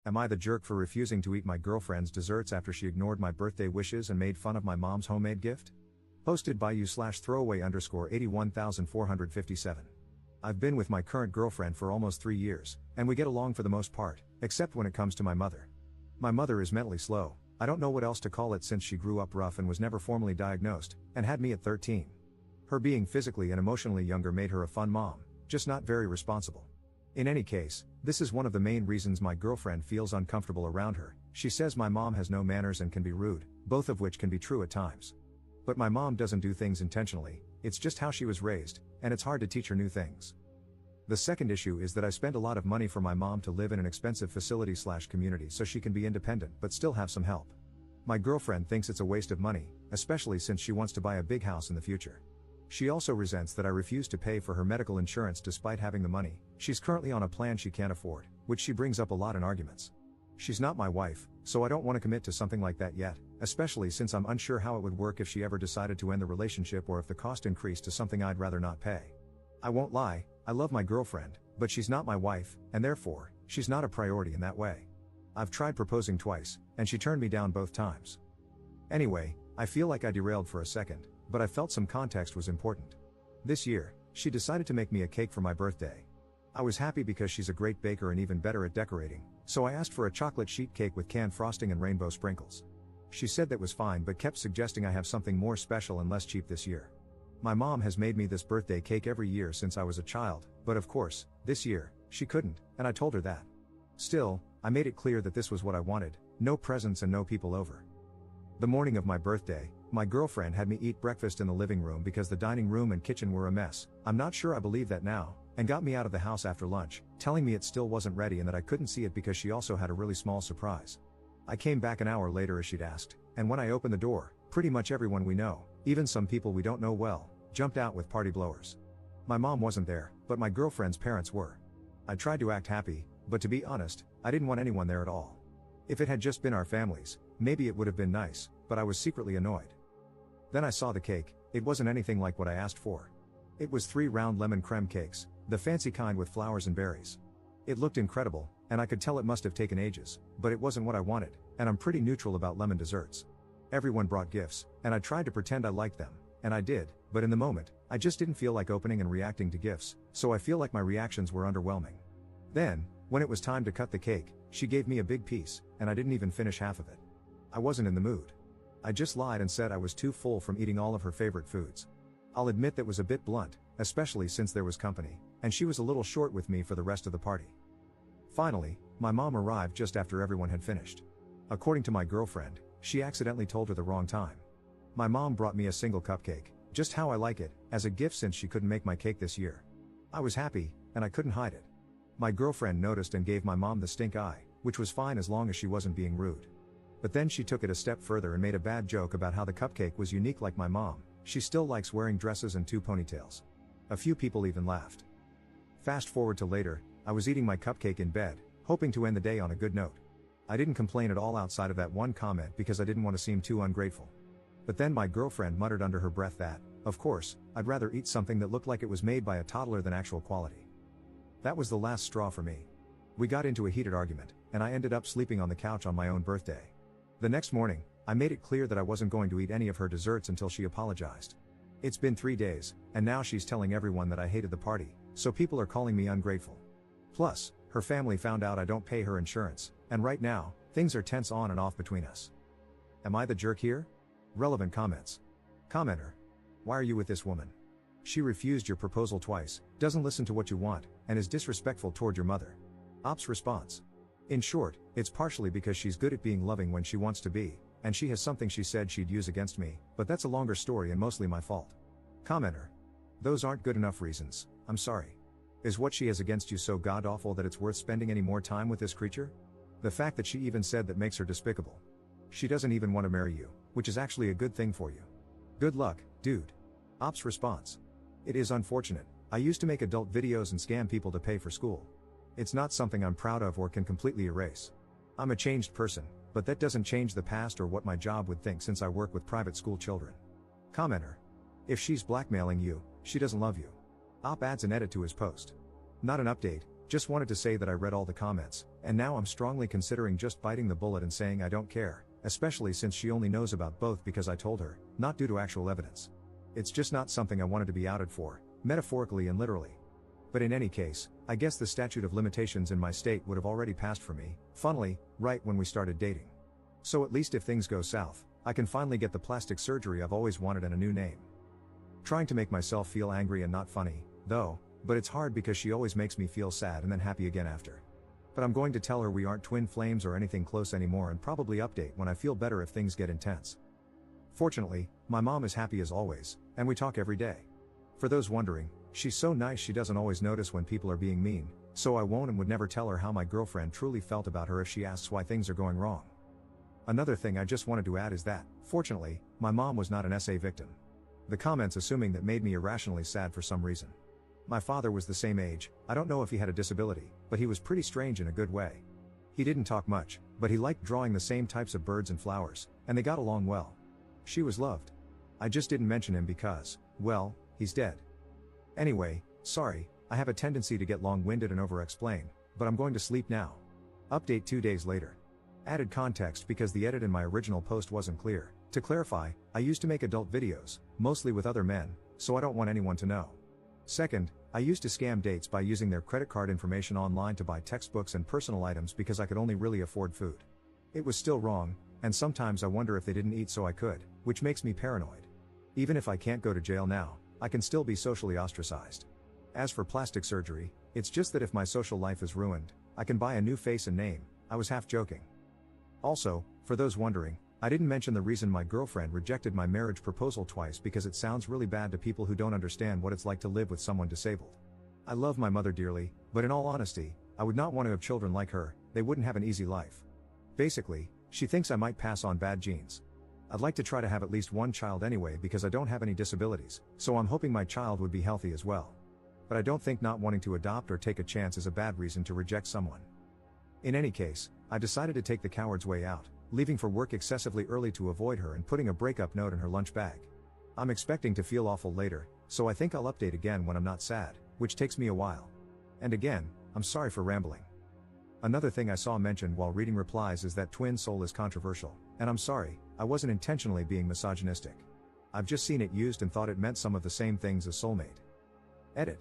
Am I the jerk for refusing to eat my girlfriend's desserts after she ignored my birthday wishes and made fun of my mom's homemade gift? Posted by you/throwaway_81457. I've been with my current girlfriend for almost 3 years, and we get along for the most part, except when it comes to my mother. My mother is mentally slow, I don't know what else to call it since she grew up rough and was never formally diagnosed, and had me at 13. Her being physically and emotionally younger made her a fun mom, just not very responsible. In any case, this is one of the main reasons my girlfriend feels uncomfortable around her. She says my mom has no manners and can be rude, both of which can be true at times. But my mom doesn't do things intentionally, it's just how she was raised, and it's hard to teach her new things. The second issue is that I spend a lot of money for my mom to live in an expensive facility/community so she can be independent but still have some help. My girlfriend thinks it's a waste of money, especially since she wants to buy a big house in the future. She also resents that I refuse to pay for her medical insurance despite having the money. She's currently on a plan she can't afford, which she brings up a lot in arguments. She's not my wife, so I don't want to commit to something like that yet, especially since I'm unsure how it would work if she ever decided to end the relationship or if the cost increased to something I'd rather not pay. I won't lie, I love my girlfriend, but she's not my wife, and therefore, she's not a priority in that way. I've tried proposing twice, and she turned me down both times. Anyway, I feel like I derailed for a second, but I felt some context was important. This year, she decided to make me a cake for my birthday. I was happy because she's a great baker and even better at decorating, so I asked for a chocolate sheet cake with canned frosting and rainbow sprinkles. She said that was fine but kept suggesting I have something more special and less cheap this year. My mom has made me this birthday cake every year since I was a child, but of course, this year, she couldn't, and I told her that. Still, I made it clear that this was what I wanted, no presents and no people over. The morning of my birthday, my girlfriend had me eat breakfast in the living room because the dining room and kitchen were a mess. I'm not sure I believe that now, and got me out of the house after lunch, telling me it still wasn't ready and that I couldn't see it because she also had a really small surprise. I came back an hour later as she'd asked, and when I opened the door, pretty much everyone we know, even some people we don't know well, jumped out with party blowers. My mom wasn't there, but my girlfriend's parents were. I tried to act happy, but to be honest, I didn't want anyone there at all. If it had just been our families, maybe it would have been nice, but I was secretly annoyed. Then I saw the cake. It wasn't anything like what I asked for. It was 3 round lemon creme cakes, the fancy kind with flowers and berries. It looked incredible, and I could tell it must have taken ages, but it wasn't what I wanted, and I'm pretty neutral about lemon desserts. Everyone brought gifts, and I tried to pretend I liked them, and I did, but in the moment, I just didn't feel like opening and reacting to gifts, so I feel like my reactions were underwhelming. Then, when it was time to cut the cake, she gave me a big piece, and I didn't even finish half of it. I wasn't in the mood. I just lied and said I was too full from eating all of her favorite foods. I'll admit that was a bit blunt, especially since there was company, and she was a little short with me for the rest of the party. Finally, my mom arrived just after everyone had finished. According to my girlfriend, she accidentally told her the wrong time. My mom brought me a single cupcake, just how I like it, as a gift since she couldn't make my cake this year. I was happy, and I couldn't hide it. My girlfriend noticed and gave my mom the stink eye, which was fine as long as she wasn't being rude. But then she took it a step further and made a bad joke about how the cupcake was unique like my mom. She still likes wearing dresses and 2 ponytails. A few people even laughed. Fast forward to later, I was eating my cupcake in bed, hoping to end the day on a good note. I didn't complain at all outside of that one comment because I didn't want to seem too ungrateful. But then my girlfriend muttered under her breath that, of course, I'd rather eat something that looked like it was made by a toddler than actual quality. That was the last straw for me. We got into a heated argument, and I ended up sleeping on the couch on my own birthday. The next morning, I made it clear that I wasn't going to eat any of her desserts until she apologized. It's been 3 days, and now she's telling everyone that I hated the party, so people are calling me ungrateful. Plus, her family found out I don't pay her insurance, and right now, things are tense on and off between us. Am I the jerk here? Relevant comments. Commenter. Why are you with this woman? She refused your proposal twice, doesn't listen to what you want, and is disrespectful toward your mother. Ops response. In short, it's partially because she's good at being loving when she wants to be, and she has something she said she'd use against me, but that's a longer story and mostly my fault. Commenter. Those aren't good enough reasons, I'm sorry. Is what she has against you so god-awful that it's worth spending any more time with this creature? The fact that she even said that makes her despicable. She doesn't even want to marry you, which is actually a good thing for you. Good luck, dude. Ops response. It is unfortunate. I used to make adult videos and scam people to pay for school. It's not something I'm proud of or can completely erase. I'm a changed person, but that doesn't change the past or what my job would think since I work with private school children. Commenter. If she's blackmailing you, she doesn't love you. Op adds an edit to his post. Not an update, Just wanted to say that I read all the comments, and now I'm strongly considering just biting the bullet and saying I don't care, especially since she only knows about both because I told her, not due to actual evidence. It's just not something I wanted to be outed for, metaphorically and literally. But in any case, I guess the statute of limitations in my state would have already passed for me, funnily, right when we started dating. So at least if things go south, I can finally get the plastic surgery I've always wanted and a new name. Trying to make myself feel angry and not funny, though, but it's hard because she always makes me feel sad and then happy again after. But I'm going to tell her we aren't twin flames or anything close anymore and probably update when I feel better if things get intense. Fortunately, my mom is happy as always, and we talk every day. For those wondering, she's so nice she doesn't always notice when people are being mean, so I won't and would never tell her how my girlfriend truly felt about her if she asks why things are going wrong. Another thing I just wanted to add is that, fortunately, my mom was not an SA victim. The comments assuming that made me irrationally sad for some reason. My father was the same age, I don't know if he had a disability, but he was pretty strange in a good way. He didn't talk much, but he liked drawing the same types of birds and flowers, and they got along well. She was loved. I just didn't mention him because, well, he's dead. Anyway, sorry, I have a tendency to get long-winded and over-explain, but I'm going to sleep now. Update 2 days later. Added context because the edit in my original post wasn't clear. To clarify, I used to make adult videos, mostly with other men, so I don't want anyone to know. Second, I used to scam dates by using their credit card information online to buy textbooks and personal items because I could only really afford food. It was still wrong, and sometimes I wonder if they didn't eat so I could, which makes me paranoid. Even if I can't go to jail now, I can still be socially ostracized. As for plastic surgery, it's just that if my social life is ruined, I can buy a new face and name. I was half joking. Also, for those wondering, I didn't mention the reason my girlfriend rejected my marriage proposal twice because it sounds really bad to people who don't understand what it's like to live with someone disabled. I love my mother dearly, but in all honesty, I would not want to have children like her. They wouldn't have an easy life. Basically, she thinks I might pass on bad genes. I'd like to try to have at least one child anyway because I don't have any disabilities, so I'm hoping my child would be healthy as well. But I don't think not wanting to adopt or take a chance is a bad reason to reject someone. In any case, I decided to take the coward's way out, leaving for work excessively early to avoid her and putting a breakup note in her lunch bag. I'm expecting to feel awful later, so I think I'll update again when I'm not sad, which takes me a while. And again, I'm sorry for rambling. Another thing I saw mentioned while reading replies is that twin soul is controversial, and I'm sorry, I wasn't intentionally being misogynistic. I've just seen it used and thought it meant some of the same things as soulmate. Edit.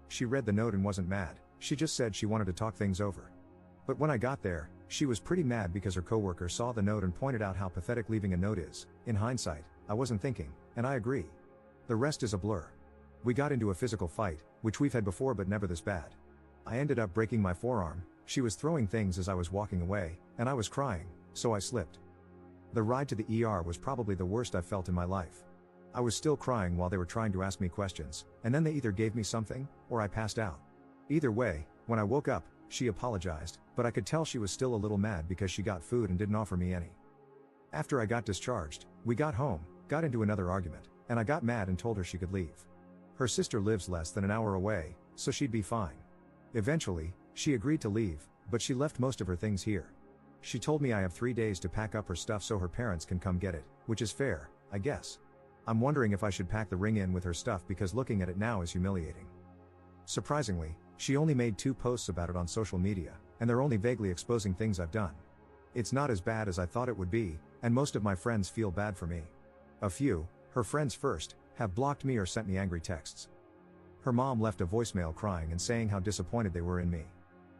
She read the note and wasn't mad, she just said she wanted to talk things over. But when I got there, she was pretty mad because her coworker saw the note and pointed out how pathetic leaving a note is. In hindsight, I wasn't thinking, and I agree. The rest is a blur. We got into a physical fight, which we've had before but never this bad. I ended up breaking my forearm, she was throwing things as I was walking away, and I was crying, so I slipped. The ride to the ER was probably the worst I've felt in my life. I was still crying while they were trying to ask me questions, and then they either gave me something, or I passed out. Either way, when I woke up, she apologized, but I could tell she was still a little mad because she got food and didn't offer me any. After I got discharged, we got home, got into another argument, and I got mad and told her she could leave. Her sister lives less than an hour away, so she'd be fine. Eventually, she agreed to leave, but she left most of her things here. She told me I have 3 days to pack up her stuff so her parents can come get it, which is fair, I guess. I'm wondering if I should pack the ring in with her stuff because looking at it now is humiliating. Surprisingly, she only made 2 posts about it on social media, and they're only vaguely exposing things I've done. It's not as bad as I thought it would be, and most of my friends feel bad for me. A few, her friends first, have blocked me or sent me angry texts. Her mom left a voicemail crying and saying how disappointed they were in me.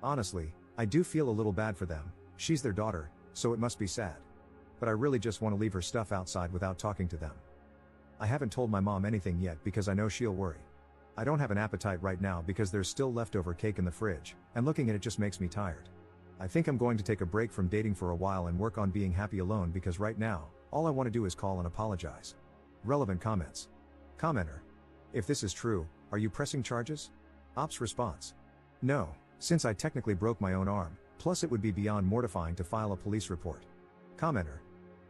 Honestly, I do feel a little bad for them, she's their daughter, so it must be sad. But I really just want to leave her stuff outside without talking to them. I haven't told my mom anything yet because I know she'll worry. I don't have an appetite right now because there's still leftover cake in the fridge, and looking at it just makes me tired. I think I'm going to take a break from dating for a while and work on being happy alone because right now, all I want to do is call and apologize. Relevant comments. Commenter. If this is true, are you pressing charges? Ops response. No, since I technically broke my own arm, plus it would be beyond mortifying to file a police report. Commenter.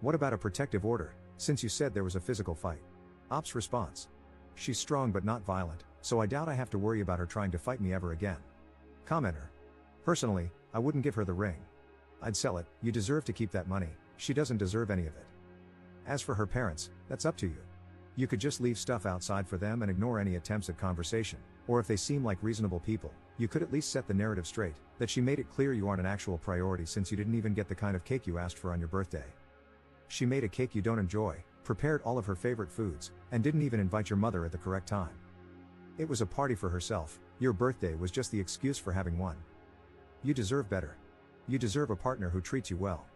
What about a protective order, since you said there was a physical fight? Ops response. She's strong but not violent, so I doubt I have to worry about her trying to fight me ever again. Commenter. Personally, I wouldn't give her the ring. I'd sell it, you deserve to keep that money, she doesn't deserve any of it. As for her parents, that's up to you. You could just leave stuff outside for them and ignore any attempts at conversation, Or if they seem like reasonable people, you could at least set the narrative straight, that she made it clear you aren't an actual priority since you didn't even get the kind of cake you asked for on your birthday. She made a cake you don't enjoy, prepared all of her favorite foods, and didn't even invite your mother at the correct time. It was a party for herself, your birthday was just the excuse for having one. You deserve better. You deserve a partner who treats you well.